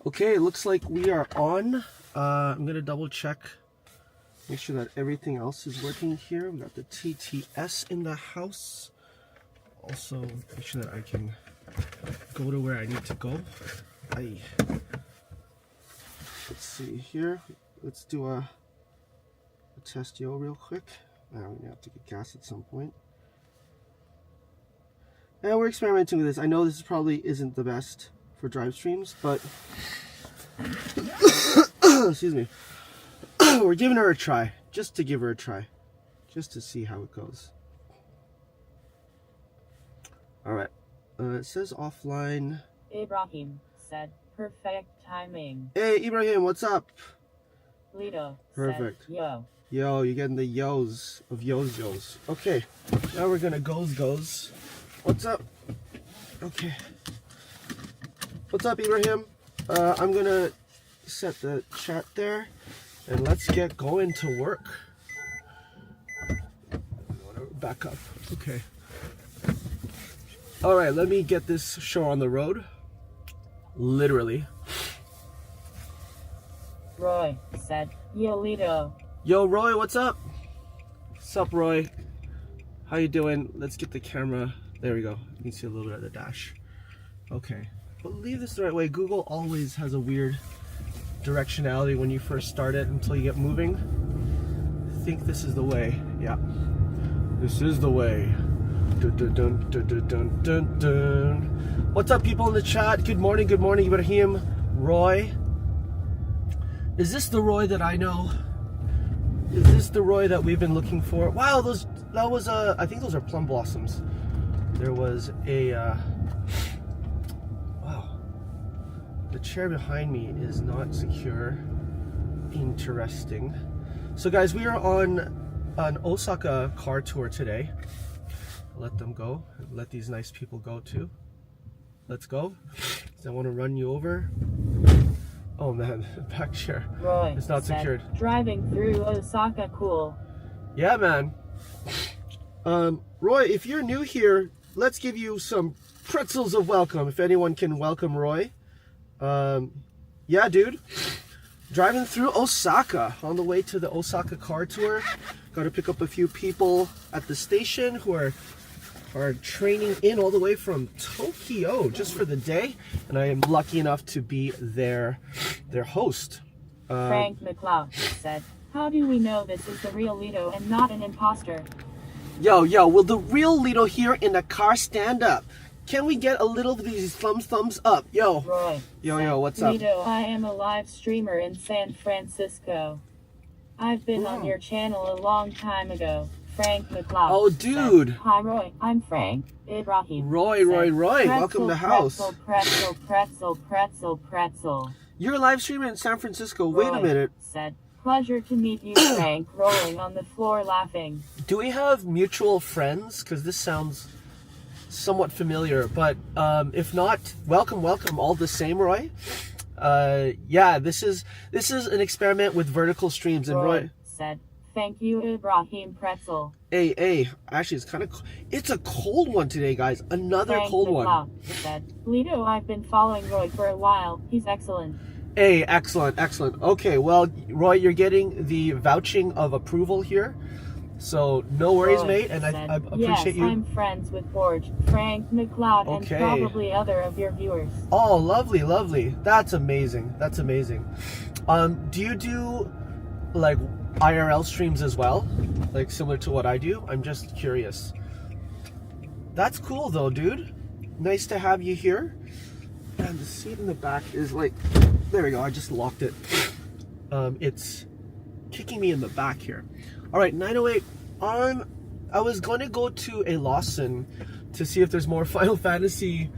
Okay, it looks like we are on. I'm gonna double check, make sure that everything else is working here. We got the TTS in the house. Also, make sure that I can go to where I need to go. Let's see here. Let's do a test yo real quick. I'm gonna have to get gas at some point. And we're experimenting with this. I know this probably isn't the best for drive streams, but excuse me. We're giving her a try, just to give her a try, just to see how it goes. All right. It says offline. Ibrahim said, "Perfect timing." Hey, Ibrahim, what's up? Lito Perfect. said, "Yo." Yo, you're getting the yos of yos. Okay, now we're gonna goes. What's up? Okay. What's up, Ibrahim? I'm gonna set the chat there, and let's get going to work. Back up. Okay. All right, let me get this show on the road. Literally. Roy said, "Yo, Lito." Yo, Roy, what's up? What's up, Roy? How you doing? Let's get the camera. There we go. You can see a little bit of the dash. Okay. Believe this the right way. Google always has a weird directionality when you first start it until you get moving. I think this is the way. Yeah. This is the way. Dun, dun, dun, dun, dun, dun, dun, dun. What's up, people in the chat? Good morning, Ibrahim. Roy. Is this the Roy that I know? Is this the Roy that we've been looking for? Wow, that was I think those are plum blossoms. There was a wow. The chair behind me is not secure. Interesting. So guys, we are on an Osaka car tour today. Let them go. Let these nice people go too. Let's go. I want to run you over. Oh man, back chair. Roy it's not said, secured. "Driving through Osaka, cool." Yeah, man. Roy, if you're new here, let's give you some pretzels of welcome. If anyone can welcome Roy. Yeah, dude. Driving through Osaka on the way to the Osaka car tour. Got to pick up a few people at the station who are training in all the way from Tokyo just for the day, and I am lucky enough to be their host. Frank McLeod said, "How do we know this is the real Lito and not an imposter?" Yo, will the real Lito here in the car stand up? Can we get a little of these thumbs up? Yo. Roy Yo, what's up? Lito, I am a live streamer in San Francisco. I've been on your channel a long time ago. Frank McLeod. Oh, dude. Said, "Hi, Roy. I'm Frank. Ibrahim." Roy. Welcome to the house. Pretzel. You're a live streamer in San Francisco. Roy Wait a minute. Said, "Pleasure to meet you, Frank." Rolling on the floor laughing. Do we have mutual friends? Because this sounds somewhat familiar. But if not, welcome. All the same, Roy. Yeah, this is an experiment with vertical streams. And Roy said, "Thank you, Ibrahim Pretzel." Hey, actually, it's a cold one today, guys. Another Frank cold one. Said, "Lito, I've been following Roy for a while. He's excellent." Hey, excellent. Okay, well, Roy, you're getting the vouching of approval here. So, no worries, Roy mate, and said, I appreciate you. Yes, I'm friends with Forge, Frank McLeod, and probably other of your viewers. Oh, lovely. That's amazing. Do you do, like, IRL streams as well? Like, similar to what I do? I'm just curious. That's cool, though, dude. Nice to have you here. And the seat in the back is like... There we go, I just locked it. It's kicking me in the back here. Alright, 908. I was going to go to a Lawson to see if there's more Final Fantasy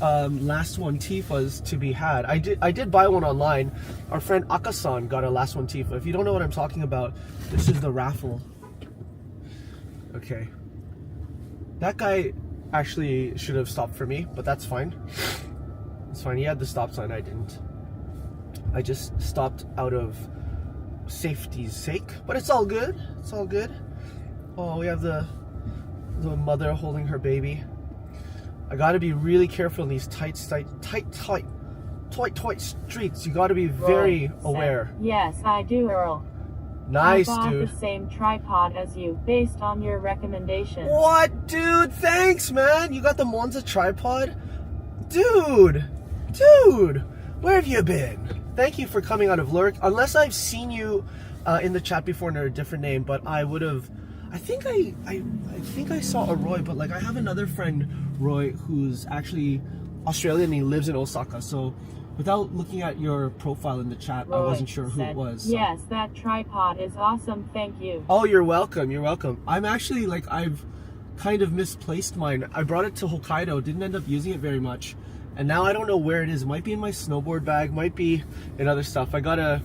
last one Tifas to be had. I did buy one online. Our friend Akasan got a last one Tifa. If you don't know what I'm talking about, this is the raffle. Okay. That guy actually should have stopped for me, but that's fine. It's fine. He had the stop sign, I didn't. I just stopped out of safety's sake, but it's all good. Oh, we have the mother holding her baby. I gotta be really careful in these tight toy streets. You got to be very aware. Yes, I do, Earl. Nice, I bought dude. the same tripod as you, based on your recommendation. What, dude? Thanks, man. You got the Monza tripod? Dude, where have you been? Thank you for coming out of Lurk. Unless I've seen you in the chat before under a different name, but I would have. I think I saw a Roy, but like I have another friend, Roy, who's actually Australian and he lives in Osaka. So without looking at your profile in the chat, Roy I wasn't sure who it was. So. Yes, that tripod is awesome. Thank you. Oh, you're welcome. You're welcome. I'm actually like I've kind of misplaced mine. I brought it to Hokkaido, didn't end up using it very much, and now I don't know where it is. It might be in my snowboard bag, might be in other stuff. I gotta.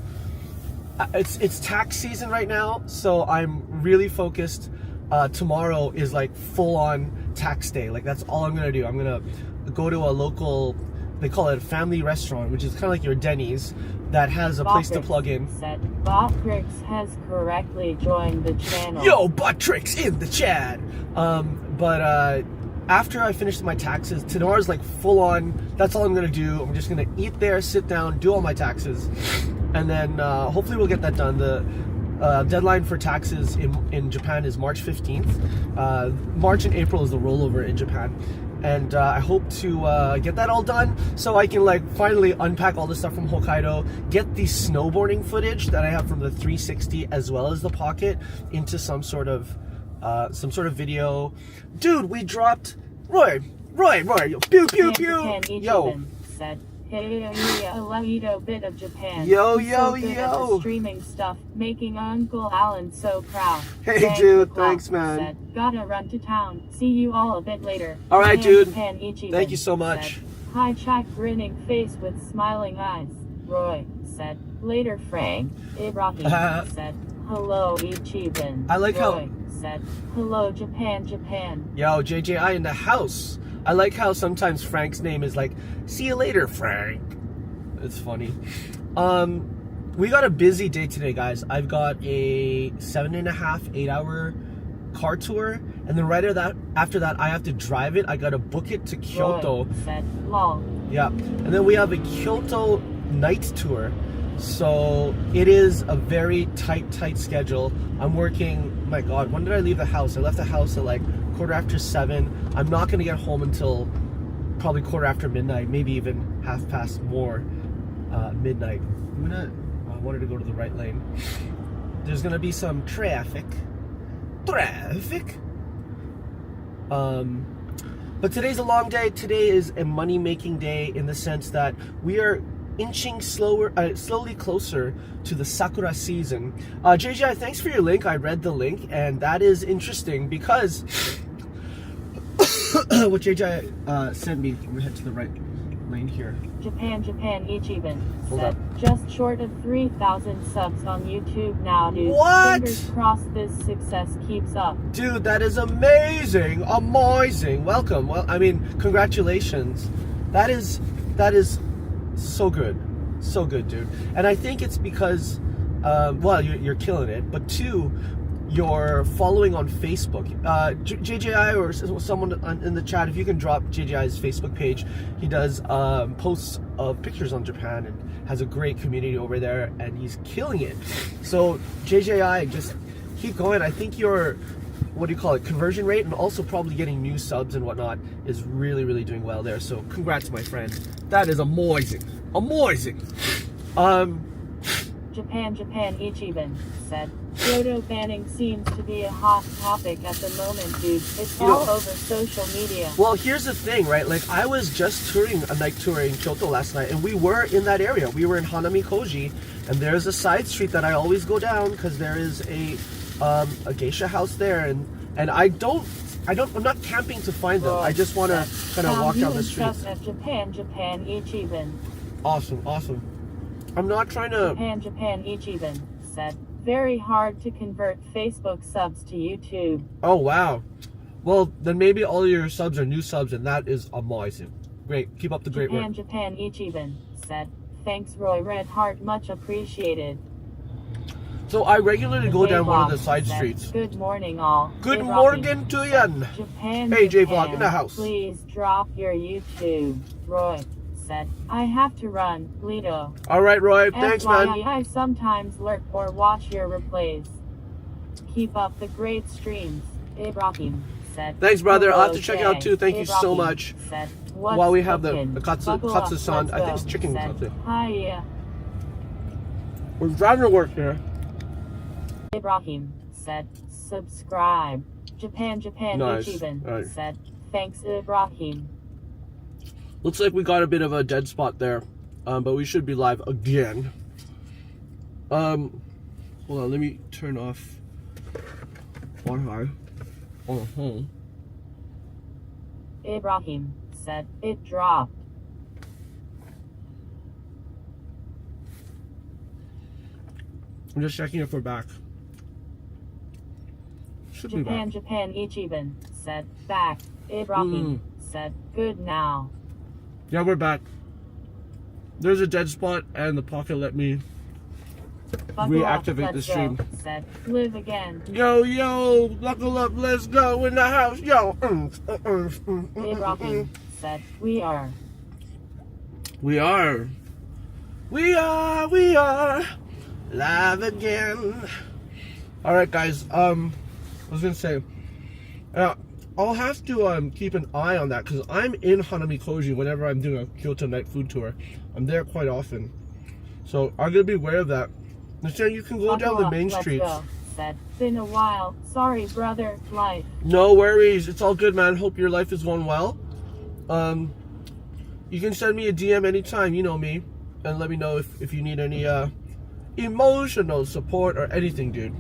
It's tax season right now, so I'm really focused. Tomorrow is like full on tax day. Like that's all I'm gonna do. I'm gonna go to a local, they call it a family restaurant, which is kind of like your Denny's, that has a place to plug in. Botrix has correctly joined the channel. Yo, Botrix in the chat. But after I finish my taxes, tomorrow's like full on. That's all I'm gonna do. I'm just gonna eat there, sit down, do all my taxes, and then hopefully we'll get that done. The deadline for taxes in Japan is March 15th. March and April is the rollover in Japan. And I hope to get that all done so I can like finally unpack all the stuff from Hokkaido, get the snowboarding footage that I have from the 360 as well as the Pocket into some sort of video. Dude, we dropped Roy, pew pew pew. Yo. Hey, alitobitofjapan. Yo, so good at the streaming stuff, making Uncle Alan so proud. Hey, dude, thanks, man. Said, gotta run to town. See you all a bit later. All right, dude. Thank you so much. Said, hi, Jack, grinning face with smiling eyes. Roy said, later, Frank. Ibrahim said, hello, Ichiban. I like Roy said, hello, Japan. Yo, JJI in the house. I like how sometimes Frank's name is like, see you later, Frank. It's funny. We got a busy day today, guys. I've got a 7.5, 8 hour car tour. And then right after that, I have to drive it. I got to book it to Kyoto. Roy said, lol. Yeah. And then we have a Kyoto night tour. So it is a very tight schedule. I'm working, my God, when did I leave the house? I left the house at like 7:15. I'm not going to get home until probably 7:15 midnight, maybe even 7:30 midnight. I wanted to go to the right lane. There's going to be some traffic. But today's a long day. Today is a money-making day in the sense that we are inching slowly closer to the Sakura season. JJ, thanks for your link. I read the link, and that is interesting because what JJ sent me. I'm gonna head to the right lane here. Japan Ichiban Hold said, up. just short of 3,000 subs on YouTube now, dude. What? Fingers crossed this success keeps up. Dude, that is amazing. Welcome. Well, I mean, congratulations. That is so good, dude. And I think it's because, well, you're killing it. But two, you're following on Facebook. JJI or someone in the chat, if you can drop JJI's Facebook page, he does posts of pictures on Japan and has a great community over there, and he's killing it. So JJI, just keep going. I think your, what do you call it, conversion rate, and also probably getting new subs and whatnot is really doing well there. So congrats, my friend. That is amazing. Japan Ichiban said, Kyoto banning seems to be a hot topic at the moment, dude. It's all over social media. Well, here's the thing, right? Like, I was just touring a night tour in Kyoto last night, and we were in that area. We were in Hanami-Koji, and there's a side street that I always go down because there is a geisha house there, and I'm not camping to find them. I just want to kind of walk down the streets. At Japan Ichiban. Awesome. I'm not trying to... Japan Ichiban said, very hard to convert Facebook subs to YouTube. Oh, wow. Well, then maybe all your subs are new subs, and that is amazing. Great. Keep up the great work. Japan Ichiban said, thanks, Roy Red Heart, much appreciated. So I regularly go down one of the side streets. Good morning, all. Good morning to you. Japan, hey, J-Vlog in the house. Please drop your YouTube. Roy said, I have to run, Lito. All right, Roy. Thanks, man. I sometimes lurk or watch your replays. Keep up the great streams, Ibrahim said. Thanks, brother. I'll have to check it Hello, out too. Thank you so Ibrahim much. said, what's While we have the cooking? katsu-san, I think it's chicken said, katsu. Hi, We're driving to work here. Ibrahim said, subscribe. Japan Nice. Ichiban Right. said, thanks Ibrahim. Looks like we got a bit of a dead spot there, but we should be live again. Hold on, let me turn off Wi-Fi on the home. Ibrahim said, it dropped. I'm just checking if we're back. Should be back. Japan Ichiban said, back. Ibrahim said, good now. Yeah, we're back. There's a dead spot, and the pocket let me Buckle up, reactivate the let's stream. go, said, live again. Yo, buckle up, let's go in the house, yo. Ibrahim said, we are. We are live again. All right, guys. I was gonna say, I'll have to keep an eye on that because I'm in Hanamikoji whenever I'm doing a Kyoto night food tour. I'm there quite often, so I'm gonna be aware of that. Instead, you can go down the main streets. Let's go, said, been a while. Sorry, brother. Life. No worries. It's all good, man. Hope your life is going well. You can send me a DM anytime. You know me, and let me know if you need any emotional support or anything, dude.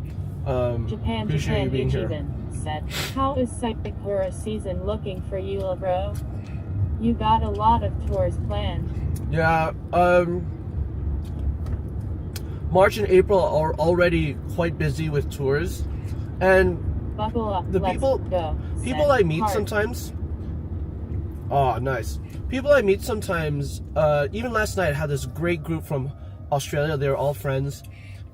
Appreciate you being here. Ichiban said, how is Sakura season looking for you, bro? You got a lot of tours planned. Yeah, March and April are already quite busy with tours, and Buckle up, the let's people go, people said, I meet Heart. sometimes. Oh, nice. People I meet sometimes. Even last night, I had this great group from Australia. They were all friends,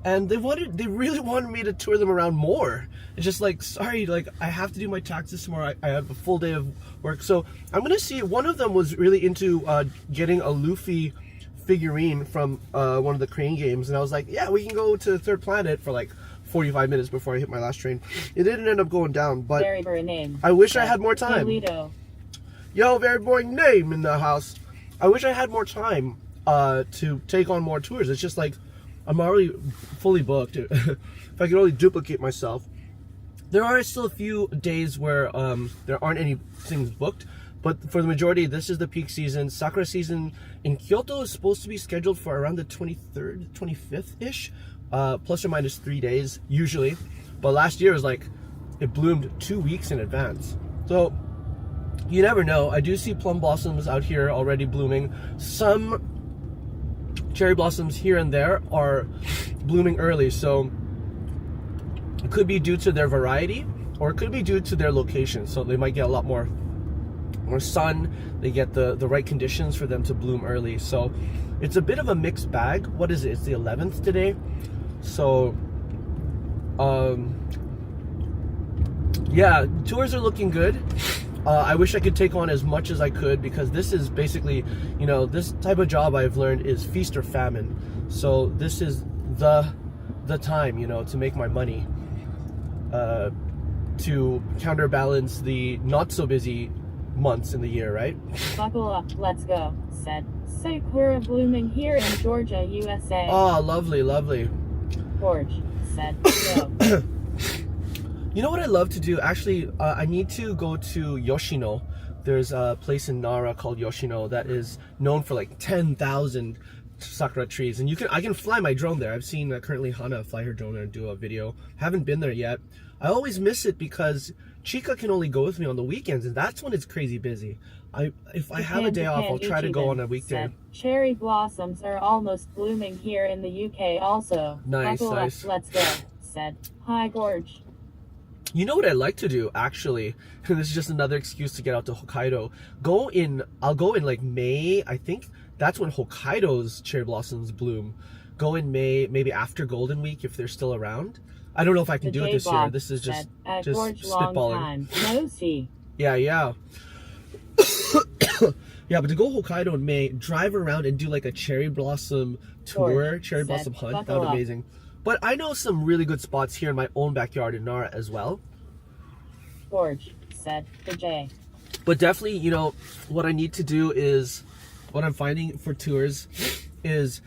and they really wanted me to tour them around more. It's just like, sorry, like I have to do my taxes tomorrow. I have a full day of work, so I'm gonna see. One of them was really into getting a Luffy figurine from one of the crane games, and I was like, yeah, we can go to Third Planet for like 45 minutes before I hit my last train. It didn't end up going down, but Very boring name. I wish I had more time. Lito. Yo, very boring name in the house. I wish I had more time to take on more tours. It's just like I'm already fully booked. If I could only duplicate myself. There are still a few days where there aren't any things booked, but for the majority, this is the peak season. Sakura season in Kyoto is supposed to be scheduled for around the 23rd, 25th-ish, plus or minus 3 days, usually. But last year was like, it bloomed 2 weeks in advance. So, you never know. I do see plum blossoms out here already blooming. Some cherry blossoms here and there are blooming early, so it could be due to their variety, or it could be due to their location. So they might get a lot more sun, they get the right conditions for them to bloom early. So it's a bit of a mixed bag. What is it? It's the 11th today. So yeah, tours are looking good. I wish I could take on as much as I could, because this is basically, you know, this type of job I've learned is feast or famine. So this is the time, you know, to make my money, to counterbalance the not so busy months in the year, right? Buckle up, let's go, said, Sakura blooming here in Georgia, USA. Oh, lovely, lovely. George said, no. You know what I love to do? Actually, I need to go to Yoshino. There's a place in Nara called Yoshino that is known for like 10,000 sakura trees, and I can fly my drone there. I've seen currently Hana fly her drone and do a video. Haven't been there yet. I always miss it because Chika can only go with me on the weekends, and that's when it's crazy busy. If I have a day off, I'll try to go on a weekday. Said, cherry blossoms are almost blooming here in the UK also. Nice, Buckle nice. up, let's go, said, hi Gorge. You know what I'd like to do, actually? And this is just another excuse to get out to Hokkaido. I'll go in like May, I think. That's when Hokkaido's cherry blossoms bloom. Go in May, maybe after Golden Week if they're still around. I don't know if I can do it this year. This is just Gorge spitballing. long time. No see. Yeah. Yeah, but to go Hokkaido in May, drive around and do like a cherry blossom tour, cherry blossom hunt, that would be amazing. But I know some really good spots here in my own backyard in Nara as well. George said the J. But definitely, you know, what I need to do is, what I'm finding for tours is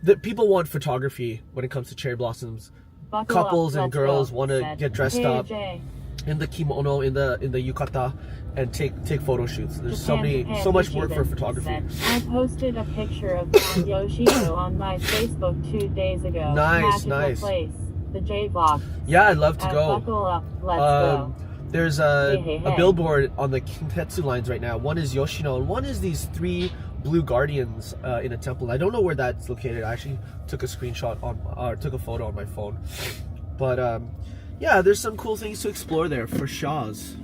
that people want photography when it comes to cherry blossoms. Buckle Couples up, and let's girls go, want to said get dressed up J. in the kimono, in the yukata, and take photo shoots. There's Japan, so much work Ichiban for photography. said, I posted a picture of Mount Yoshino on my Facebook 2 days ago. Nice, Magical nice. place. The J vlog. Yeah, I'd love to go. Buckle up, let's go. There's Hey. a billboard on the Kintetsu lines right now. One is Yoshino, and one is these 3 blue guardians in a temple. I don't know where that's located. I actually took a screenshot took a photo on my phone. But yeah, there's some cool things to explore there for Shaw's.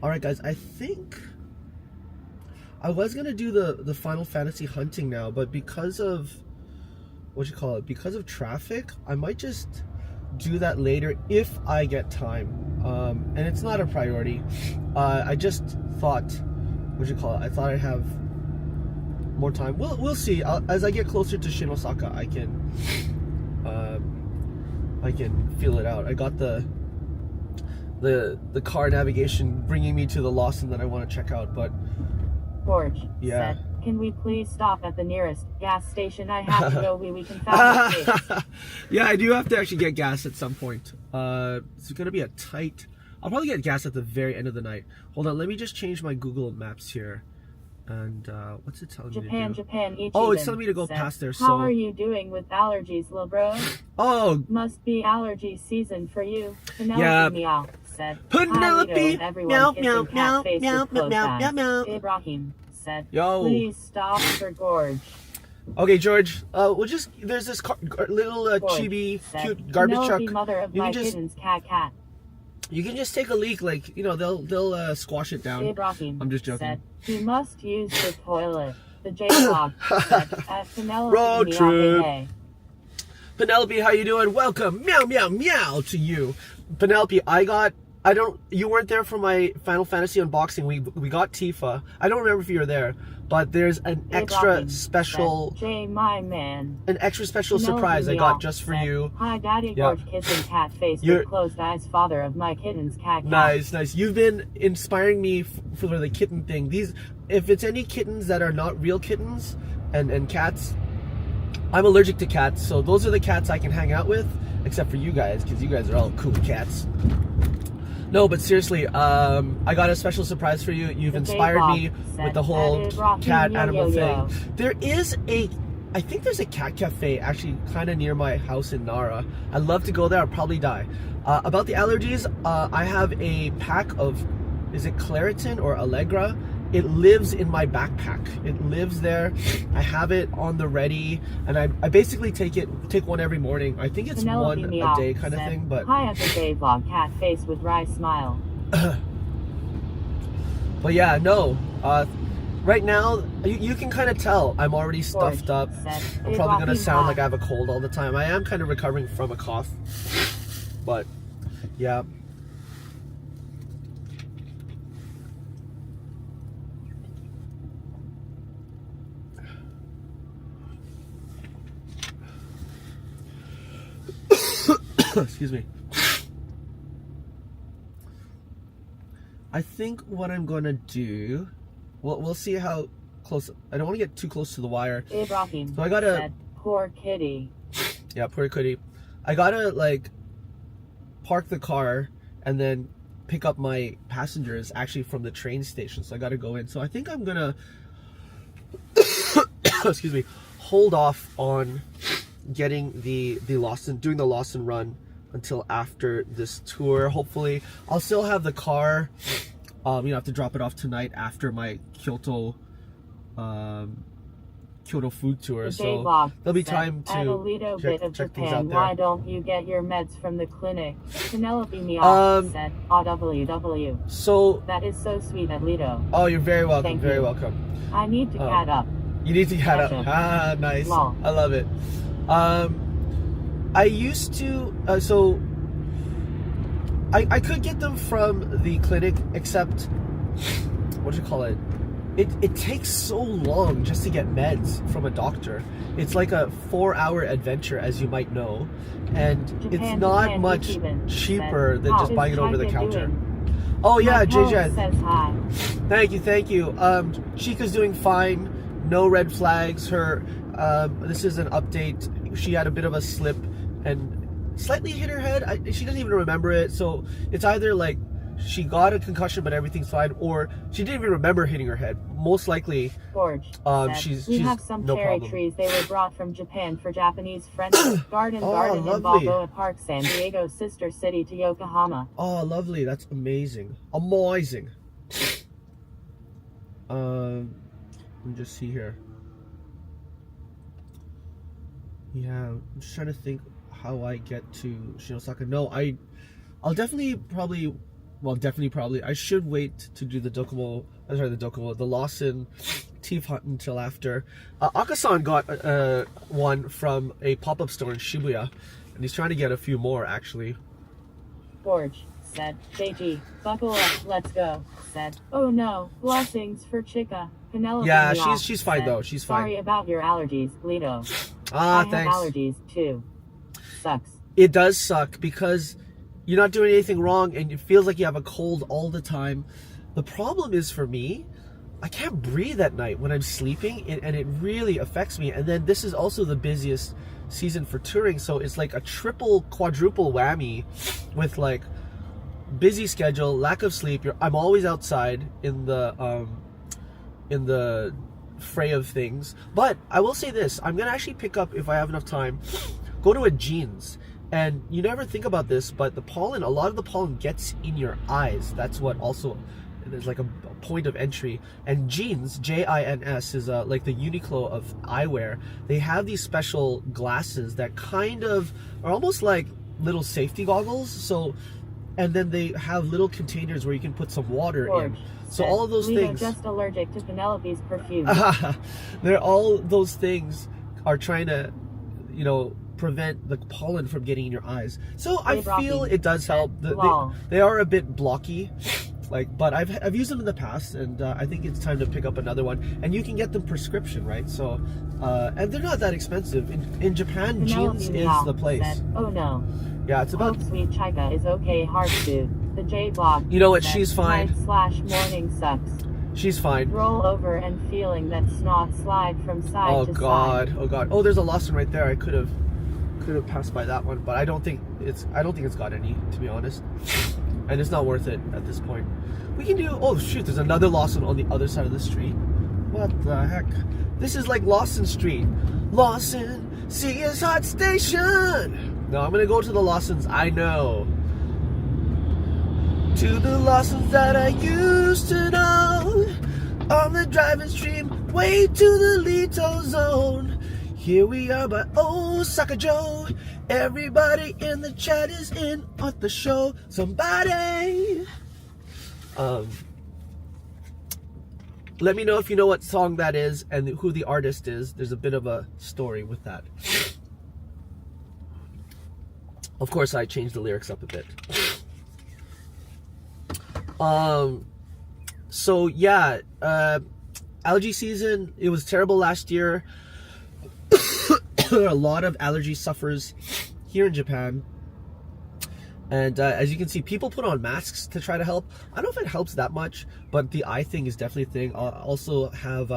Alright guys, I think I was gonna do the Final Fantasy hunting now, but because of because of traffic, I might just do that later if I get time. And it's not a priority. I just thought, I thought I'd have more time. We'll see. As I get closer to Shin Osaka, I can feel it out. I got the car navigation bringing me to the Lawson that I want to check out, but George said, can we please stop at the nearest gas station? I have to go. We can fabricate. Yeah, I do have to actually get gas at some point. It's gonna be a tight. I'll probably get gas at the very end of the night. Hold on, let me just change my Google Maps here. And what's it telling me to do? Japan, oh, it's telling me to go past there. So how are you doing with allergies, little bro? Oh, must be allergy season for you. Penelope yeah. Meow said. Penelope Meow meow meow meow meow meow. Ibrahim said. Yo. Please stop for Gorge. Okay, George. We'll just there's this little chibi cute garbage truck. Mother of my kittens, cat. You can just take a leak, like, you know, they'll squash it down. Ibrahim I'm just joking. Said, you must use the toilet. The J-Log said, at Penelope Road trip. Hey. Penelope, how you doing? Welcome, meow meow meow to you. Penelope, you weren't there for my Final Fantasy unboxing. We got Tifa. I don't remember if you were there, but there's an extra special my man. An extra special surprise I got just for you. Hi, Daddy George kissing cat face with closed eyes, father of my kittens, cat. Nice. You've been inspiring me for the kitten thing. If it's any kittens that are not real kittens and cats, I'm allergic to cats, so those are the cats I can hang out with, except for you guys, because you guys are all cool cats. No, but seriously, I got a special surprise for you. You've inspired me with the whole cat animal thing. There is I think there's a cat cafe actually kind of near my house in Nara. I'd love to go there. I'll probably die. About the allergies, I have a pack of, is it Claritin or Allegra? It lives in my backpack. It lives there. I have it on the ready, and I basically take one every morning. I think it's one a day kind of thing. But hi at the day vlog, cat face with wry smile. But yeah, no. Right now, you can kind of tell I'm already stuffed up. I'm probably gonna sound like I have a cold all the time. I am kind of recovering from a cough, but yeah. Excuse me. I think what I'm gonna do, we'll see how close. I don't want to get too close to the wire. Ibrahim so I gotta. Said, poor kitty. Yeah, poor kitty. I gotta like park the car and then pick up my passengers actually from the train station. So I gotta go in. So I think I'm gonna excuse me, hold off on getting the Lawson, doing the Lawson run until after this tour. Hopefully I'll still have the car. I have to drop it off tonight after my Kyoto food tour, so there'll be time to check things out there. Why don't you get your meds from the clinic? Penelope Meow said, WW. So that is so sweet, Lito. Oh, you're very welcome. Thank very you. welcome. I need to cat up. You need to cat up. Ah, nice. Lol. I love it. I used to I could get them from the clinic, except, what do you call it? It takes so long just to get meds from a doctor. It's like a 4-hour adventure, as you might know, and it's not much cheaper than just buying it over the counter. Oh yeah, JJ. Says hi. Thank you. Chica's doing fine. No red flags. Her, this is an update. She had a bit of a slip and slightly hit her head. She doesn't even remember it. So it's either like she got a concussion but everything's fine, or she didn't even remember hitting her head. Most likely, she's we have some no cherry problem. trees. They were brought from Japan for Japanese friends. Garden in Balboa Park, San Diego, sister city to Yokohama. Oh, lovely. That's amazing. Amazing. Let me just see here. Yeah, I'm just trying to think how I get to Osaka. No, I'll definitely probably I should wait to do the the Lawson Tifa until after. Akasan got one from a pop-up store in Shibuya, and he's trying to get a few more actually. George said, JG, buckle up, let's go, said, oh no, blessings for Chica. Penelope Yeah, she's fine though, she's fine. Sorry about your allergies, Lito. Thanks. I have allergies too. Sucks. It does suck because you're not doing anything wrong and it feels like you have a cold all the time. The problem is for me, I can't breathe at night when I'm sleeping, and it really affects me. And then this is also the busiest season for touring, so it's like a quadruple whammy with like busy schedule, lack of sleep. I'm always outside in the fray of things. But I will say this, I'm gonna actually pick up, if I have enough time, go to a jeans. And you never think about this, but a lot of the pollen gets in your eyes. That's what also, there's like a point of entry. And jeans, Jins, is like the Uniqlo of eyewear. They have these special glasses that kind of are almost like little safety goggles. So, and then they have little containers where you can put some water in. So all of those things. Just allergic to Penelope's perfume. All those things are trying to, prevent the pollen from getting in your eyes. So I feel it does help. They are a bit blocky, but I've used them in the past, and I think it's time to pick up another one. And you can get them prescription, right? So, and they're not that expensive. In Japan, jeans is the place. Said, oh no. Yeah, it's about. Sweet Chica is okay, hard dude. The J block. You know what? She's fine. /morning sucks. She's fine. Roll over and feeling that snot slide from side to side. Oh god. Oh god. Oh, there's a Lawson right there. I could have passed by that one, but I don't think it's got any, to be honest. And it's not worth it at this point. We can do. Oh shoot! There's another Lawson on the other side of the street. What the heck? This is like Lawson Street. Lawson, see us hot station. No, I'm gonna go to the Lawsons I know. To the Lawsons that I used to know. On the driving stream, way to the Lito Zone. Here we are by Osaka Joe. Everybody in the chat is in on the show. Somebody. Let me know if you know what song that is and who the artist is. There's a bit of a story with that. Of course, I changed the lyrics up a bit. So yeah, allergy season, it was terrible last year. There are a lot of allergy sufferers here in Japan. And as you can see, people put on masks to try to help. I don't know if it helps that much, but the eye thing is definitely a thing. I also have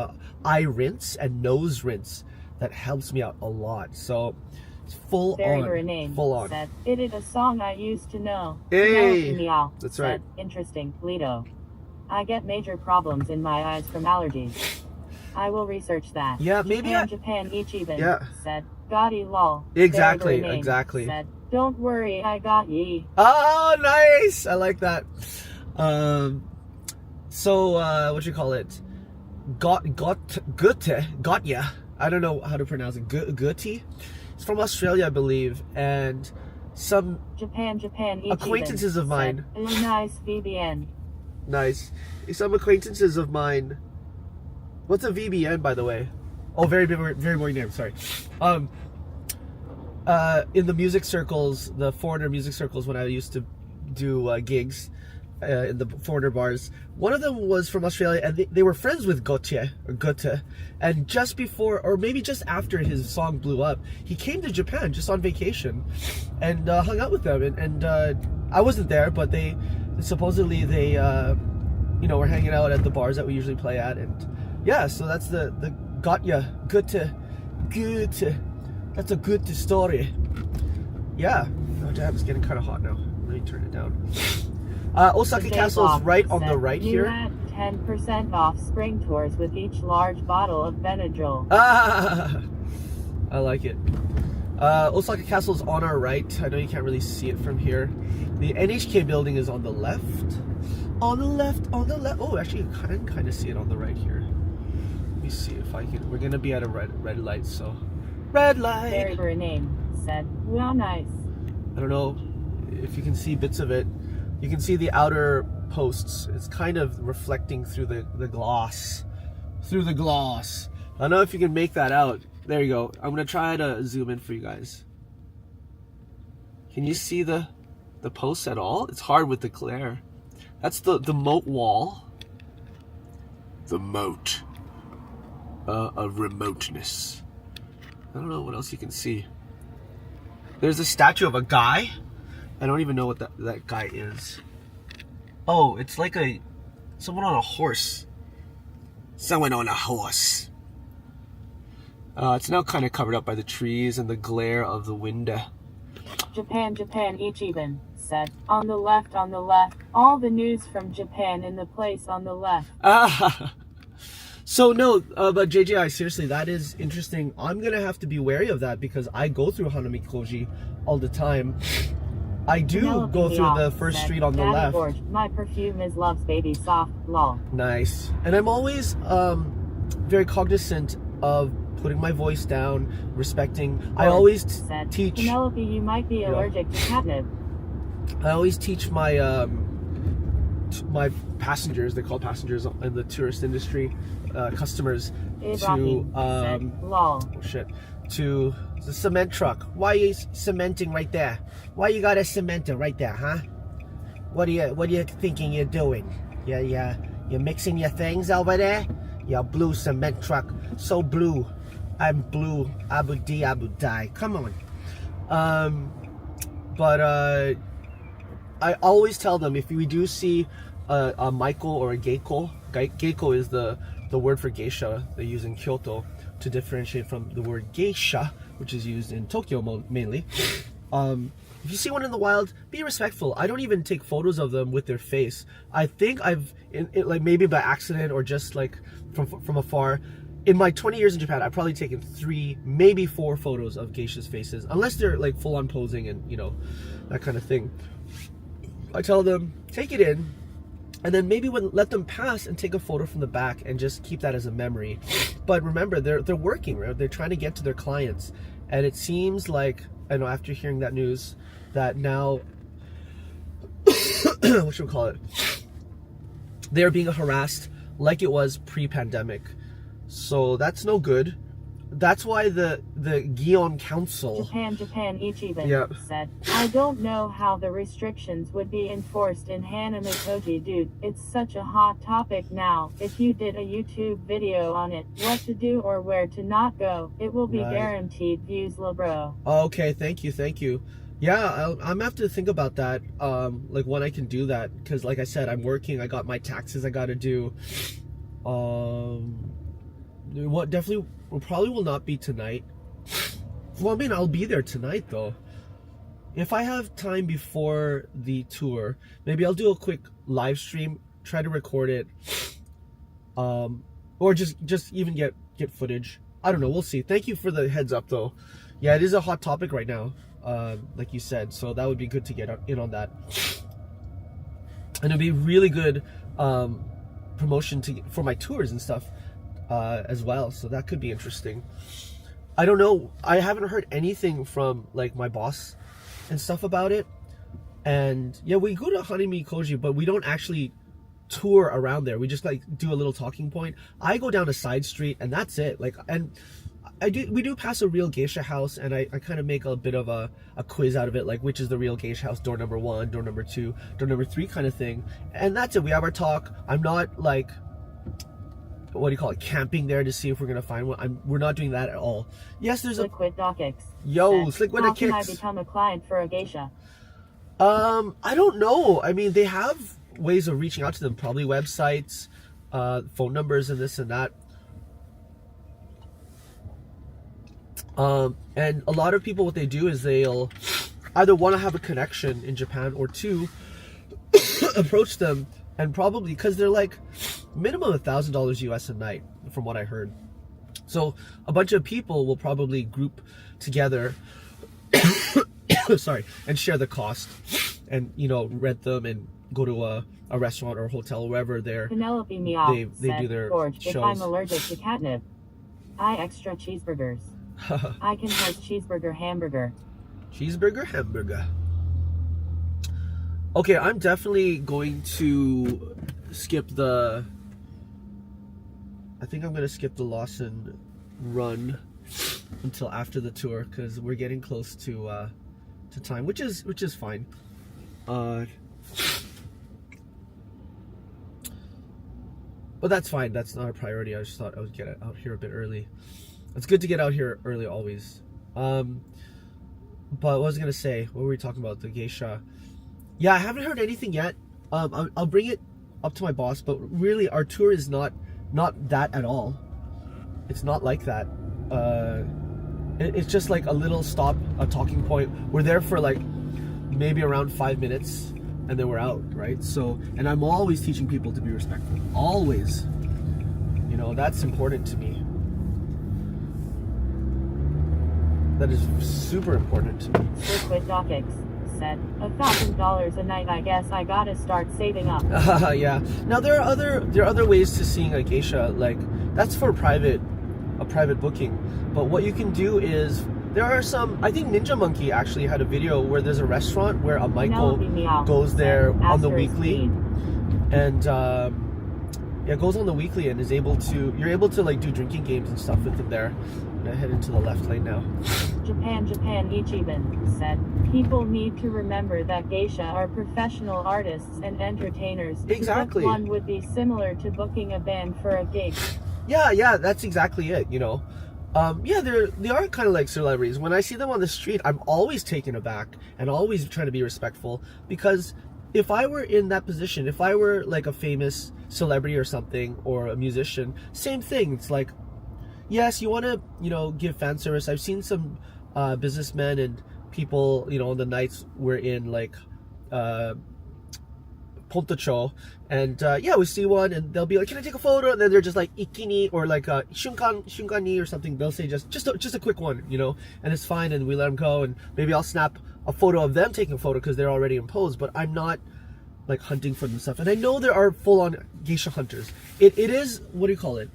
eye rinse and nose rinse that helps me out a lot. So it's full on. Said, it is a song I used to know. Hey, that's said, right. Interesting, Lito. I get major problems in my eyes from allergies. I will research that. Yeah, maybe Japan Ichiban said, Gotti lol. Exactly. Said, don't worry, I got ye. Oh, nice! I like that. So, what you call it? Got ya. I don't know how to pronounce it. Guti? It's from Australia, I believe, and some Japan acquaintances of mine. Nice VBN. Nice. Some acquaintances of mine. What's a VBN, by the way? Oh, very boring name. Sorry. In the music circles, the foreigner music circles, when I used to do gigs in the foreigner bars. One of them was from Australia, and they were friends with Gote, and just before, or maybe just after his song blew up, he came to Japan just on vacation and hung out with them. And I wasn't there, but they supposedly were hanging out at the bars that we usually play at. And yeah, so that's the Gote. That's a good story. Yeah. Oh, damn, it's getting kind of hot now. Let me turn it down. Osaka Castle is right on the right here. You had 10% off spring tours with each large bottle of Benadryl. I like it. Osaka Castle is on our right. I know you can't really see it from here. The NHK building is on the left. On the left. Oh, actually, you can kind of see it on the right here. Let me see if I can. We're gonna be at a red light, so red light. Their name said, "Wow, nice." I don't know if you can see bits of it. You can see the outer posts. It's kind of reflecting through the gloss. Through the gloss. I don't know if you can make that out. There you go. I'm gonna try to zoom in for you guys. Can you see the posts at all? It's hard with the glare. That's the moat wall. The moat of remoteness. I don't know what else you can see. There's a statue of a guy. I don't even know what that guy is. Oh, it's like someone on a horse. Someone on a horse. It's now kind of covered up by the trees and the glare of the wind. Japan Ichiban said, on the left, all the news from Japan in the place on the left. So no, but JJI, seriously, that is interesting. I'm gonna have to be wary of that because I go through Hanamikoji all the time. I do go through the first street on the left. Gorge, my perfume is Love's Baby Soft, lol. Nice. And I'm always very cognizant of putting my voice down, respecting. I always teach. Penelope, you might be allergic to catnip. I always teach my my passengers, they call passengers in the tourist industry, customers, to the cement truck. Why are you cementing right there? Why you gotta cement it right there, huh? What are you thinking you're doing? You're mixing your things over there? Your blue cement truck, so blue. I'm blue. Abu die. Come on. But I always tell them if we do see a Michael or a Geiko. Geiko is the word for geisha they use in Kyoto to differentiate from the word geisha, which is used in Tokyo mainly. If you see one in the wild, be respectful. I don't even take photos of them with their face. I think I've, like maybe by accident or just like from afar, in my 20 years in Japan, I've probably taken 3, maybe 4 photos of geishas' faces, unless they're like full on posing and that kind of thing. I tell them, take it in, and then maybe let them pass and take a photo from the back and just keep that as a memory. But remember, they're working, right? They're trying to get to their clients, and it seems like, I know after hearing that news, that now, what should we call it? They're being harassed like it was pre-pandemic. So that's no good. That's why the Gion Council, Japan Ichiban said, I don't know how the restrictions would be enforced in Hanamikoji, dude. It's such a hot topic now. If you did a YouTube video on it, what to do or where to not go, it will be guaranteed views, bro. Okay, thank you. Yeah, I'm gonna have to think about that, like when I can do that, because like I said, I'm working, I got my taxes I gotta do. What probably will not be tonight. Well, I mean, I'll be there tonight though. If I have time before the tour, maybe I'll do a quick live stream, try to record it, or just even get footage. I don't know, we'll see. Thank you for the heads up though. Yeah, it is a hot topic right now, like you said, so that would be good to get in on that. And it'd be really good promotion for my tours and stuff. As well, so that could be interesting. I don't know, I haven't heard anything from like my boss and stuff about it. And yeah, we go to Hanamikoji, but we don't actually tour around there. We just like do a little talking point. I go down a side street and that's it. Like, and we do pass a real geisha house, and I kind of make a bit of a quiz out of it, like which is the real geisha house, door number 1, door number 2, door number 3 kind of thing. And that's it. We have our talk. I'm not like, what do you call it, camping there to see if we're gonna find one. We're not doing that at all. Yes, there's Liquid Dockix. Yo, Liquid How Dockix. can I become a client for a geisha? I don't know. I mean, they have ways of reaching out to them, probably websites, phone numbers, and this and that. And a lot of people, what they do is they'll either want to have a connection in Japan, or 2, approach them, and probably, because they're like minimum $1,000 US a night, from what I heard. So a bunch of people will probably group together, sorry, and share the cost, and rent them and go to a restaurant or a hotel, wherever Penelope Meow they do their George, shows. if I'm allergic to catnip, I extra cheeseburgers. I can have cheeseburger hamburger. Cheeseburger hamburger. Okay, I'm definitely going to skip the... I think I'm going to skip the Lawson run until after the tour, because we're getting close to time, which is fine. But that's fine. That's not a priority. I just thought I would get out here a bit early. It's good to get out here early always. But what was I gonna say? What were we talking about? The geisha. Yeah, I haven't heard anything yet. I'll bring it up to my boss, but really our tour is not that at all. It's not like that. It's just like a little stop, a talking point. We're there for like maybe around 5 minutes, and then we're out, right? So, and I'm always teaching people to be respectful. Always. That's important to me. That is super important to me. Liquid Dockix said, $1,000 a night. I guess I gotta start saving up. Yeah. Now there are other ways to seeing a geisha. Like that's for a private booking. But what you can do is there are some. I think Ninja Monkey actually had a video where there's a restaurant where a Michael goes there on the weekly, and goes on the weekly and is able to. You're able to like do drinking games and stuff with them there. I'm gonna head into the left lane now. Japan Ichiban said, people need to remember that geisha are professional artists and entertainers. Exactly. One would be similar to booking a band for a gig. Yeah, that's exactly it. They are kind of like celebrities. When I see them on the street, I'm always taken aback and always trying to be respectful, because if I were in that position, if I were like a famous celebrity or something, or a musician, same thing. It's like, yes, you want to, give fan service. I've seen some businessmen and people, on the nights we're in, like Pontocho, and we see one, and they'll be like, "Can I take a photo?" And then they're just like ikini, or like shunkani or something. They'll say just a quick one, and it's fine, and we let them go, and maybe I'll snap a photo of them taking a photo because they're already in pose. But I'm not like hunting for them stuff, and I know there are full-on geisha hunters. It is, what do you call it?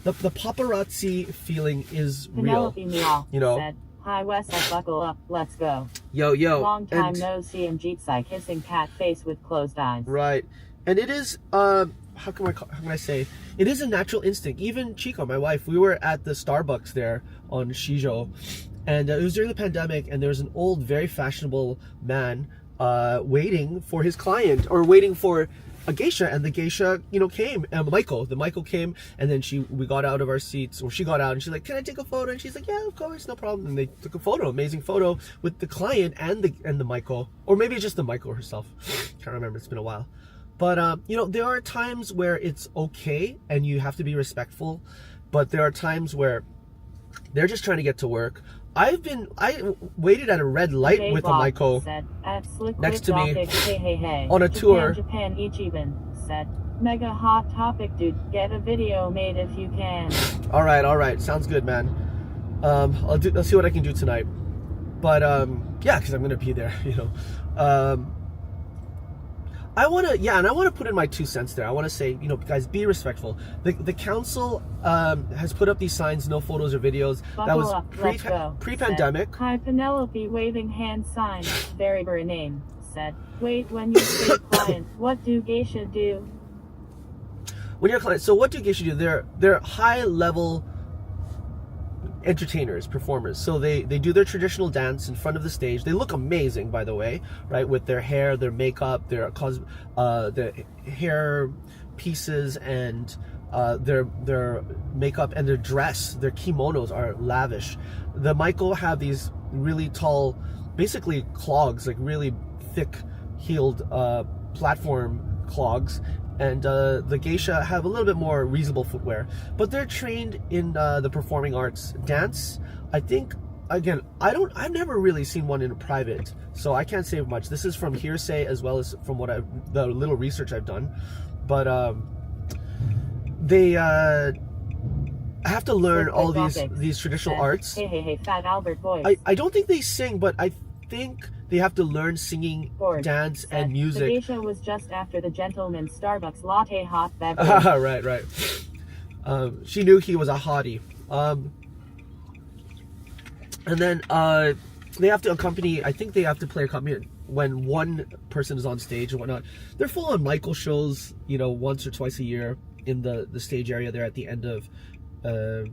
The paparazzi feeling is real. Said, "Hi Wes, buckle up, let's go." Yo. Long time no see him Jitsai kissing cat face with closed eyes. Right. And it is, how can I say? It is a natural instinct. Even Chico, my wife, we were at the Starbucks there on Shijo, and it was during the pandemic, and there was an old, very fashionable man waiting for his client, or waiting for a geisha, and the geisha, came, and the Michael came, and then we got out of our seats, or she got out, and she's like, "Can I take a photo?" And she's like, "Yeah, of course, no problem." And they took a photo, amazing photo, with the client and the Michael, or maybe just the Michael herself. Can't remember, it's been a while. But there are times where it's okay, and you have to be respectful, but there are times where they're just trying to get to work. I waited at a red light with a Michael next to me on a tour. Japan Ichiban said, "Mega hot topic, dude. Get a video made if you can." All right. Sounds good, man. I'll see what I can do tonight. But because I'm gonna be there, I want to put in my 2 cents there. I want to say, guys, be respectful. The council has put up these signs, no photos or videos. That was pre-pandemic. Hi Penelope, waving hand sign, very name, said, "Wait, when you say client, what do geisha do?" When you're a client, so what do geisha do? They're high level entertainers, performers. So they do their traditional dance in front of the stage. They look amazing, by the way, right? With their hair, their makeup, their hair pieces, and their makeup and their dress, their kimonos are lavish. The Maiko have these really tall, basically clogs, like really thick heeled platform clogs, and the geisha have a little bit more reasonable footwear, but they're trained in the performing arts. Dance, I think, again, I've never really seen one in private, so I can't say much. This is from hearsay as well as from the little research I've done, but they have to learn all these traditional arts. Hey, Fat Albert voice. I don't think they sing, but I think they have to learn singing, dance, and music. The geisha was just after the gentleman's Starbucks latte hot beverage. Right. She knew he was a hottie. And then they have to accompany, I think they have to play accompaniment when one person is on stage and whatnot. They're full on Michael shows, once or twice a year in the stage area there at the end of Hanami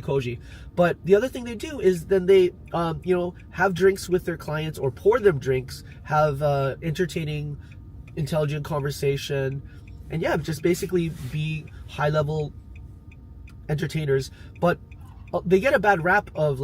Koji. But the other thing they do is then they have drinks with their clients or pour them drinks, have entertaining, intelligent conversation, and just basically be high level entertainers. But they get a bad rap of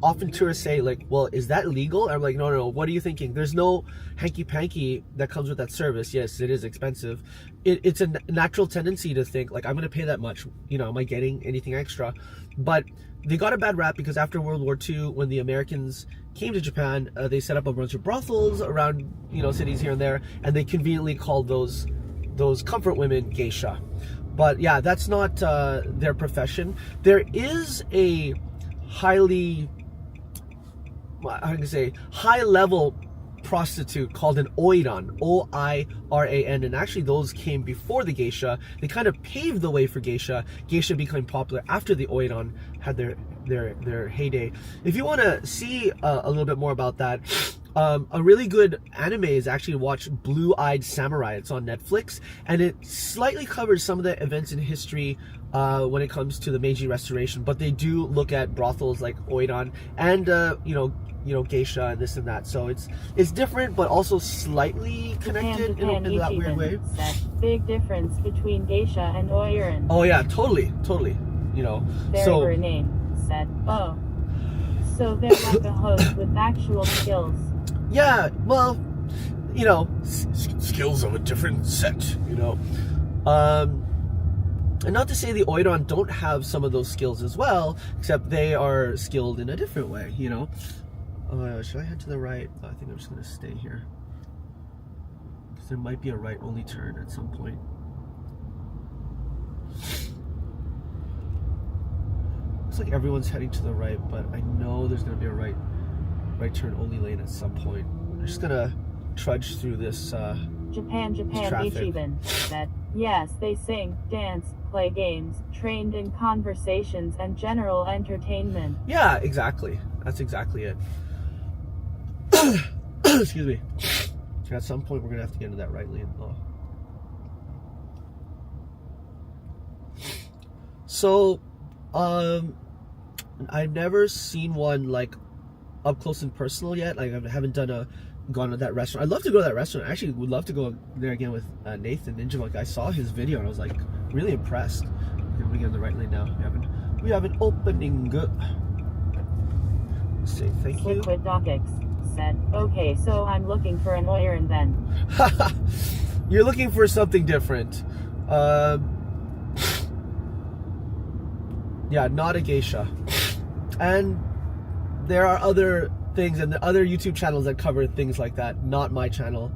often tourists say well, is that legal? I'm like, no, what are you thinking? There's no hanky-panky that comes with that service. Yes, it is expensive. It's a natural tendency to think I'm going to pay that much, am I getting anything extra? But they got a bad rap because after World War II, when the Americans came to Japan, they set up a bunch of brothels around cities here and there, and they conveniently called those comfort women geisha. But yeah, that's not their profession. There is a highly, high-level prostitute called an oiran, O-I-R-A-N, and actually those came before the geisha. They kind of paved the way for geisha. Geisha became popular after the oiran had their heyday. If you want to see a little bit more about that, a really good anime is actually to watch Blue-Eyed Samurai. It's on Netflix, and it slightly covers some of the events in history when it comes to the Meiji Restoration, but they do look at brothels like oiran and geisha and this and that. So it's different, but also slightly connected in that weird way. Big difference between geisha and oiran. Oh yeah, totally. Their name said, oh, so they're like a host with actual skills. Yeah, well, skills of a different set, and not to say the oiran don't have some of those skills as well, except they are skilled in a different way, should I head to the right? I think I'm just going to stay here, because there might be a right only turn at some point. Looks like everyone's heading to the right, but I know there's going to be a right turn only lane at some point. I'm just going to trudge through this Japan Ichiban said, yes, they sing, dance, play games, trained in conversations and general entertainment. Yeah, exactly. That's exactly it. Excuse me. At some point, we're going to have to get into that right lane. Oh. So, I've never seen one up close and personal yet. I haven't gone to that restaurant. I'd love to go to that restaurant. I actually would love to go there again with Nathan Ninja. I saw his video and I was really impressed. Okay, we're getting the right lane now. We have an opening. Let's say thank you. Liquid Docx said, okay, so I'm looking for an oiran then. You're looking for something different. Yeah, not a geisha. And there are other things and the other YouTube channels that cover things like that. Not my channel.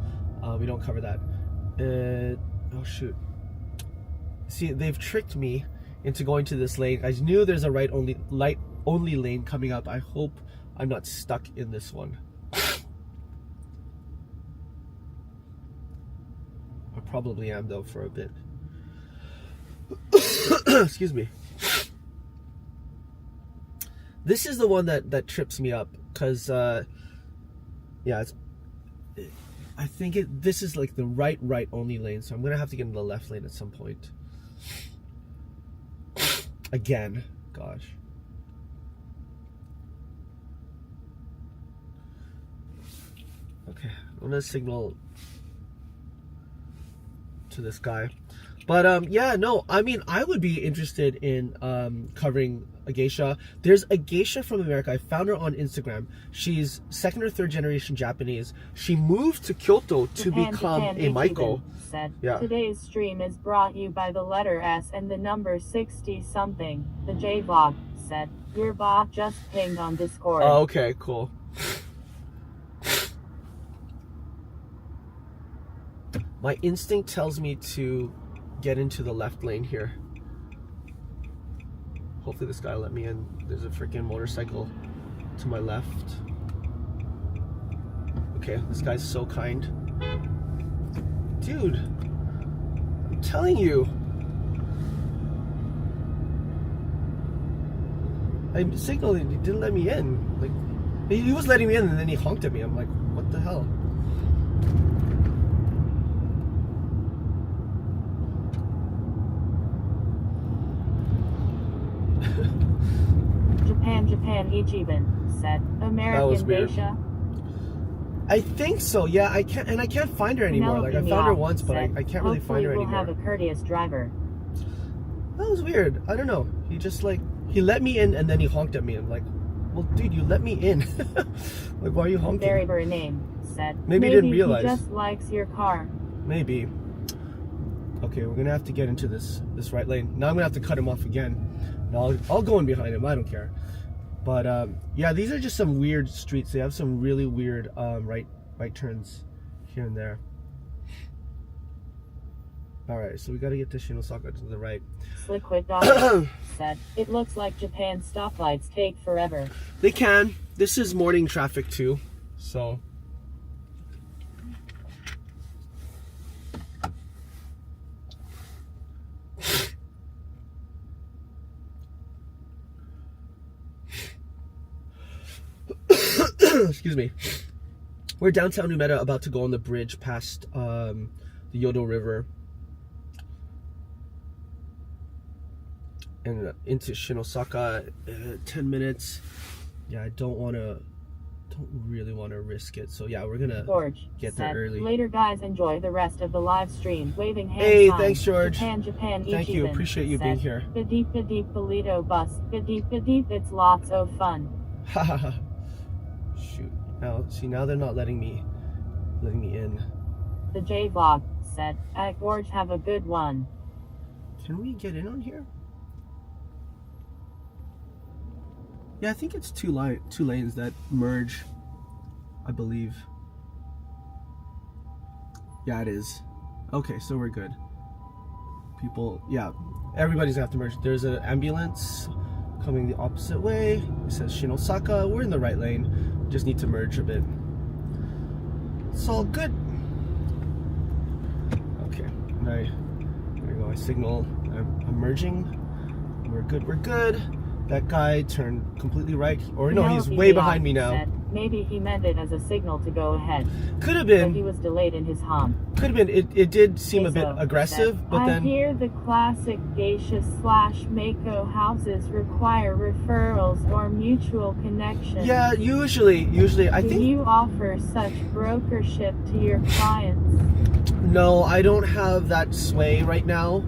We don't cover that. Oh shoot. See, they've tricked me into going to this lane. I knew there's a light only lane coming up. I hope I'm not stuck in this one. I probably am though for a bit. Excuse me. This is the one that trips me up because yeah, I think this is the right only lane, so I'm gonna have to get in the left lane at some point. Again. Gosh. Okay, I'm gonna signal to this guy. But yeah, no, I mean, I would be interested in covering a geisha. There's a geisha from America. I found her on Instagram. She's 2nd or 3rd generation Japanese. She moved to Kyoto to become a Maiko. Said, yeah. Today's stream is brought you by the letter S and the number 60 something. The J Vlog said, your bot just pinged on Discord. Oh, okay, cool. My instinct tells me to get into the left lane here. Hopefully this guy will let me in. There's a freaking motorcycle to my left. Okay, this guy's so kind. Dude, I'm telling you. I'm signaling, he didn't let me in. Like, he was letting me in and then he honked at me. I'm like, what the hell? Japan Ichiban said, American geisha. I think so. Yeah, I can't find her anymore. Like, I found her once, but I can't really find her anymore. We'll have a courteous driver. That was weird. I don't know. He just like, he let me in and then he honked at me. I'm like, well, dude, you let me in. Like, why are you honking? Very name said. Maybe he didn't realize. He just likes your car. Maybe. Okay, we're gonna have to get into this right lane. Now I'm gonna have to cut him off again. No, I'll go in behind him. I don't care. But yeah, these are just some weird streets. They have some really weird right turns here and there. All right, so we got to get to Osaka to the right. Sliquid Dog said, it looks like Japan stoplights take forever. They can. This is morning traffic too, so. Excuse me. We're downtown Umeda, about to go on the bridge past the Yodo River and into Osaka. 10 minutes. Yeah, I don't really want to risk it. So yeah, we're gonna get there early. Later, guys. Enjoy the rest of the live stream. Waving hands. Hey, thanks, George. Japan. Thank you. Appreciate you being here. Bedeep Lito bus. Bedeep. It's lots of fun. Hahaha. Shoot. Now they're not letting me in. The J Vlog said, Gorge, have a good one. Can we get in on here? Yeah, I think it's two lanes that merge, I believe. Yeah, it is. Okay, so we're good. People, yeah, everybody's gonna have to merge. There's an ambulance coming the opposite way. It says Osaka. We're in the right lane. Just need to merge a bit. It's all good. Okay, there we go. I signal. I'm merging. We're good. That guy turned completely right. Or no, he's way behind me now. Maybe he meant it as a signal to go ahead. Could have been. But he was delayed in his honk. Could have been. It did seem a bit aggressive, but then... I hear the classic geisha/Mako houses require referrals or mutual connections. Yeah, usually. I think... Do you offer such brokership to your clients? No, I don't have that sway right now.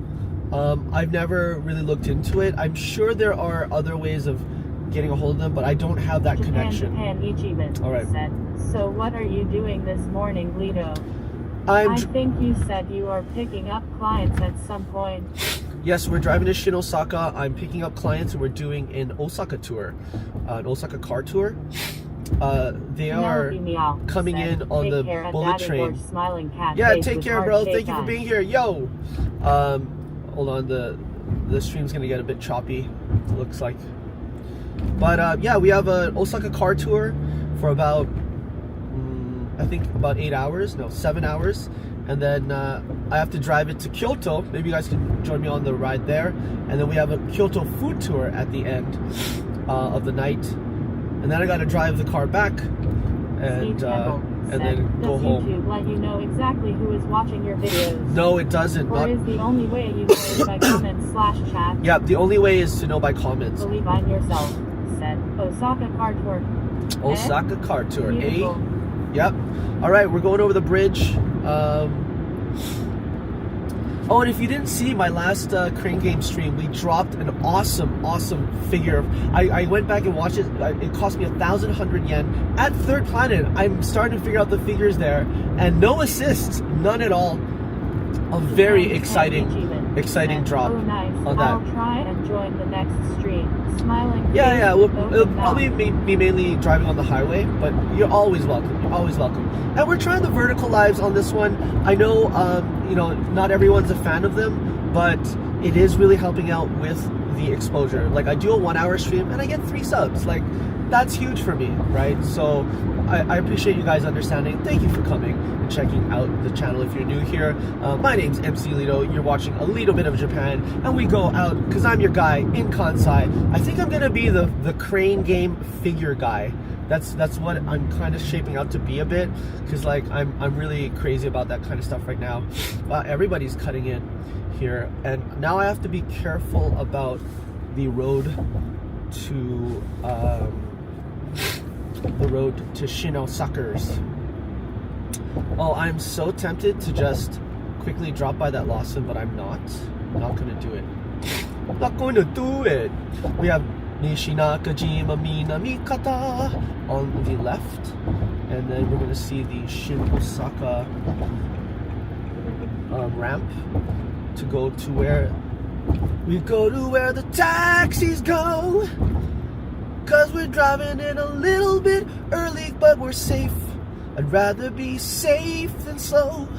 I've never really looked into it. I'm sure there are other ways of getting a hold of them, but I don't have that connection. Japan Ichiban said, so what are you doing this morning, Lito? I think you said you are picking up clients at some point. Yes, we're driving to Osaka. I'm picking up clients and we're doing an Osaka tour, an Osaka car tour. They are coming in on the bullet train. Yeah, take care, bro. Thank you for being here. Yo! Hold on, the stream's gonna get a bit choppy, it looks like. But yeah, we have an Osaka car tour for about, I think about 7 hours. And then I have to drive it to Kyoto. Maybe you guys can join me on the ride there. And then we have a Kyoto food tour at the end of the night. And then I gotta drive the car back. And and then go home. Does YouTube let you know exactly who is watching your videos? No, it doesn't. Or is the only way you know is by comments/chat? Yeah, the only way is to know by comments. Believe on yourself, said Osaka Car Tour. Osaka Car Tour, Beautiful. Yep. All right, we're going over the bridge. Oh, and if you didn't see my last crane game stream, we dropped an awesome figure. I went back and watched it. It cost me 1,100 yen at Third Planet. I'm starting to figure out the figures there, and no assists, none at all. A very exciting drop oh, nice. on that. I'll try and join the next stream. Smiling. Yeah. It'll probably be mainly driving on the highway, but you're always welcome. You're always welcome. And we're trying the vertical lives on this one. I know, you know, not everyone's a fan of them, but it is really helping out with the exposure. Like, I do a 1 hour stream and I get 3 subs. Like, that's huge for me, right? So I appreciate you guys understanding. Thank you for coming and checking out the channel. If you're new here, my name's MC Lito. You're watching a little bit of Japan, and we go out because I'm your guy in Kansai. I think I'm gonna be the crane game figure guy. That's what I'm kind of shaping out to be a bit, because like I'm really crazy about that kind of stuff right now. Everybody's cutting in here, and now I have to be careful about the road to Shino Suckers. Oh, I'm so tempted to just quickly drop by that Lawson, but I'm not gonna do it. I'm not going to do it. We have Nishinakajima Minamikata on the left, and then we're gonna see the Osaka ramp to go to where the taxis go. Cause we're driving in a little bit early, but we're safe. I'd rather be safe than slow.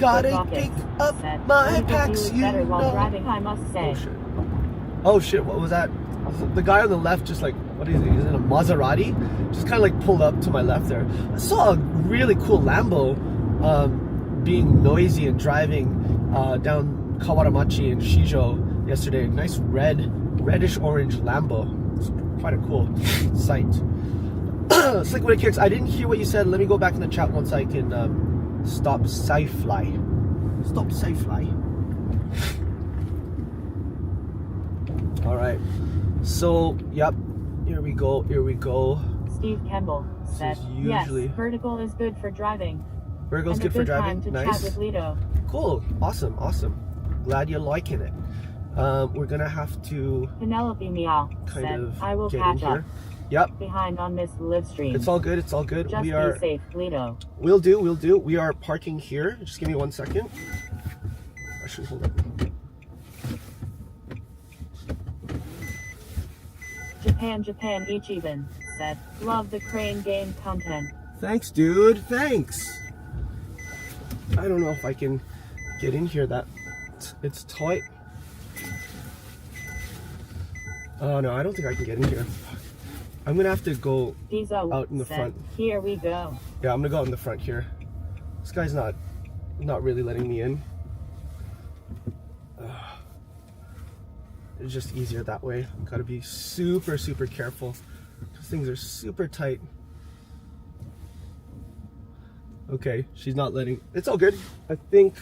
Gotta pick up my packs, you know. Driving, I must say. Oh shit, what was that? The guy on the left just like, what is he? He's in a Maserati? Just kind of like pulled up to my left there. I saw a really cool Lambo being noisy and driving down Kawaramachi in Shijo yesterday. Nice reddish orange Lambo. It's quite a cool sight. Slick with kicks. I didn't hear what you said. Let me go back in the chat once I can stop Sci-Fly. Stop Sci-Fly. All right. So, yep. Here we go. Steve Kemble said, yes, vertical is good for driving. Vertical's good for driving. Time to nice. Chat with Lito. Cool. Awesome. Glad you're liking it. We're gonna have to Penelope Meow kind said, of I will get catch in up. here. Yep. Behind on this live stream. It's all good. Just we are be safe, Lito. We'll do. We are parking here. Just give me 1 second. Actually, hold up. Japan Ichiban said, love the crane game content. Thanks, dude. Thanks. I don't know if I can get in here. It's tight. Oh no, I don't think I can get in here. I'm gonna have to go out in the front. Here we go. Yeah, I'm gonna go out in the front here. This guy's not really letting me in. It's just easier that way. Gotta be super careful. These things are super tight. Okay, she's not letting. It's all good. I think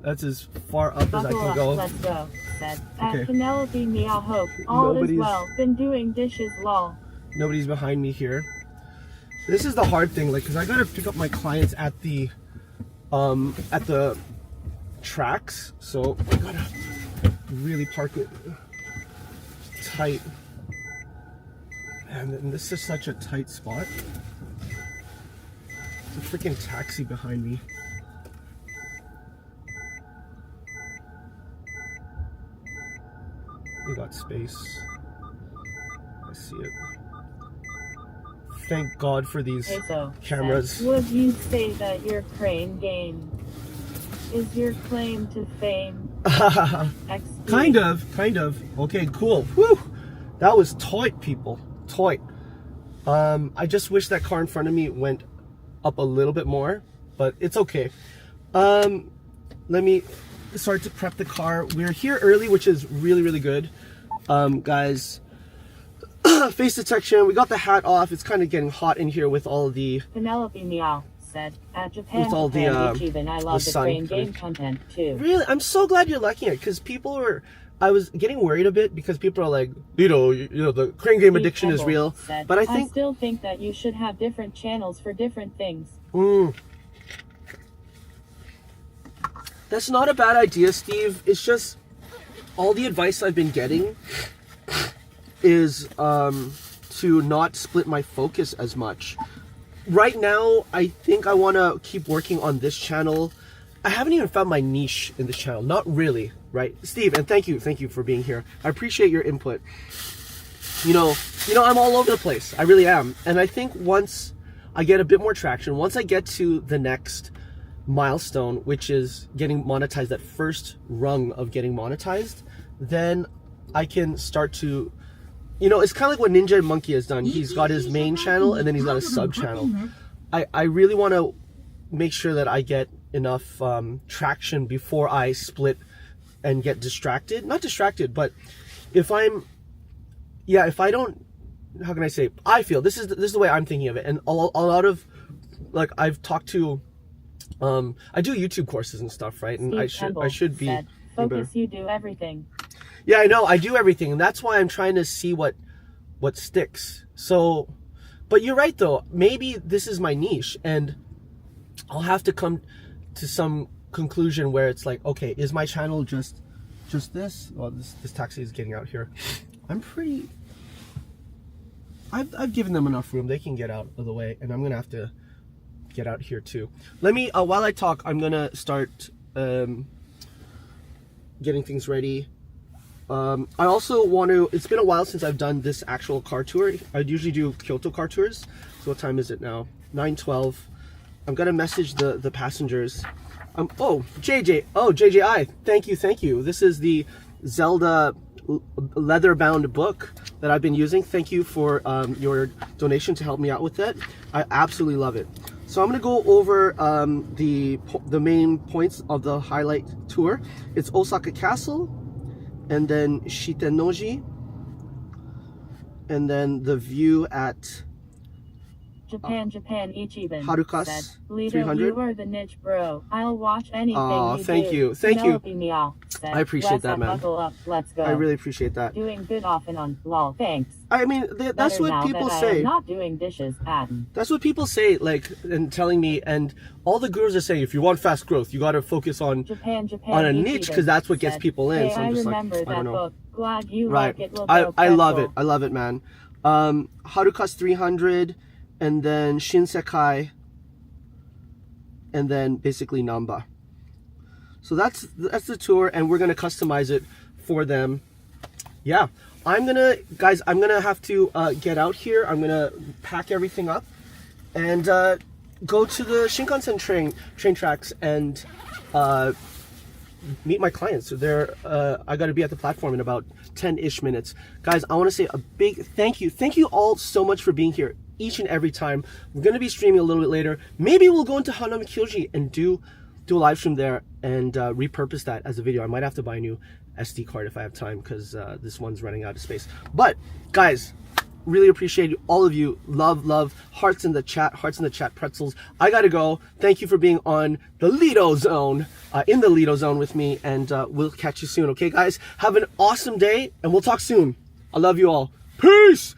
that's as far up as I can go. Let's go. Said. Okay. Penelope Meow Hope. All is well. Been doing dishes, lol. Nobody's behind me here. This is the hard thing, like, cause I gotta pick up my clients at the tracks, so I gotta really park it tight. And this is such a tight spot. There's a freaking taxi behind me. We got space. I see it. Thank God for these cameras. Would you say that your crane game is your claim to fame? Kind of. Okay, cool. Whew. That was tight, people. Tight. I just wish that car in front of me went up a little bit more, but it's okay. Let me start to prep the car. We're here early, which is really good. Guys, face detection. We got the hat off. It's kind of getting hot in here with all the Penelope Meow said, at Japan, with all the Ichiban, I love the sun crane coming. game content too. Really, I'm so glad you're liking it, because people were. I was getting worried a bit because people are like, Lito, you know, the crane game addiction is real. Said, but I still think that you should have different channels for different things. That's not a bad idea, Steve. It's just all the advice I've been getting is to not split my focus as much. Right now, I think I want to keep working on this channel. I haven't even found my niche in this channel. Not really, right? Steve, and thank you for being here. I appreciate your input. You know, I'm all over the place. I really am. And I think once I get a bit more traction, once I get to the next milestone, which is getting monetized, that first rung of getting monetized, then I can start to, you know, it's kind of like what Ninja Monkey has done. He's got his main channel and then he's got a sub channel. I really want to make sure that I get enough traction before I split and get distracted. Not distracted, but if I don't, how can I say, I feel this is the way I'm thinking of it. And a lot of, like, I've talked to I do YouTube courses and stuff, right? And I should be said, focus, you do everything. Yeah, I know, I do everything, and that's why I'm trying to see what sticks. So, but you're right though, maybe this is my niche, and I'll have to come to some conclusion where it's like, okay, is my channel just this? Well, this taxi is getting out here. I've given them enough room. They can get out of the way, and I'm gonna have to get out here too. Let me while I talk, I'm gonna start getting things ready. I also want to, it's been a while since I've done this actual car tour. I usually do Kyoto car tours. So what time is it now? 9:12. I'm gonna message the passengers. Oh, JJI, thank you. This is the Zelda leather-bound book that I've been using. Thank you for your donation to help me out with that. I absolutely love it. So I'm gonna go over the main points of the highlight tour. It's Osaka Castle, and then Shitenoji, and then the view at Japan Ichiban Harukas said, Lito, 300. you are the niche bro. I'll watch anything you thank do. you. Penelope Meow said, I appreciate that, man. Buckle up, let's go. I really appreciate that. Doing good off and on. Lol, thanks. I mean, that's Better what now people that I say. am not doing dishes, Adam. That's what people say, like, and telling me, and all the gurus are saying, if you want fast growth, you got to focus on Japan a niche, because that's what gets people in. Hey, So I'm just remember like, I don't know. book. Glad you Right. like it. I love it. I love it, man. Harukas 300, and then Shinsekai, and then basically Namba. So that's the tour, and we're gonna customize it for them. Yeah, guys, I'm gonna have to get out here. I'm gonna pack everything up and go to the Shinkansen train tracks and meet my clients. So I got to be at the platform in about 10-ish minutes. Guys, I want to say a big thank you. Thank you all so much for being here each and every time. We're going to be streaming a little bit later. Maybe we'll go into Hanami Kyoji and do a live stream there and repurpose that as a video. I might have to buy a new SD card if I have time, because this one's running out of space. But guys, really appreciate all of you. Love, hearts in the chat, pretzels. I gotta go. Thank you for being on the Lito Zone, in the Lito Zone with me, and we'll catch you soon. Okay, guys, have an awesome day, and we'll talk soon. I love you all. Peace.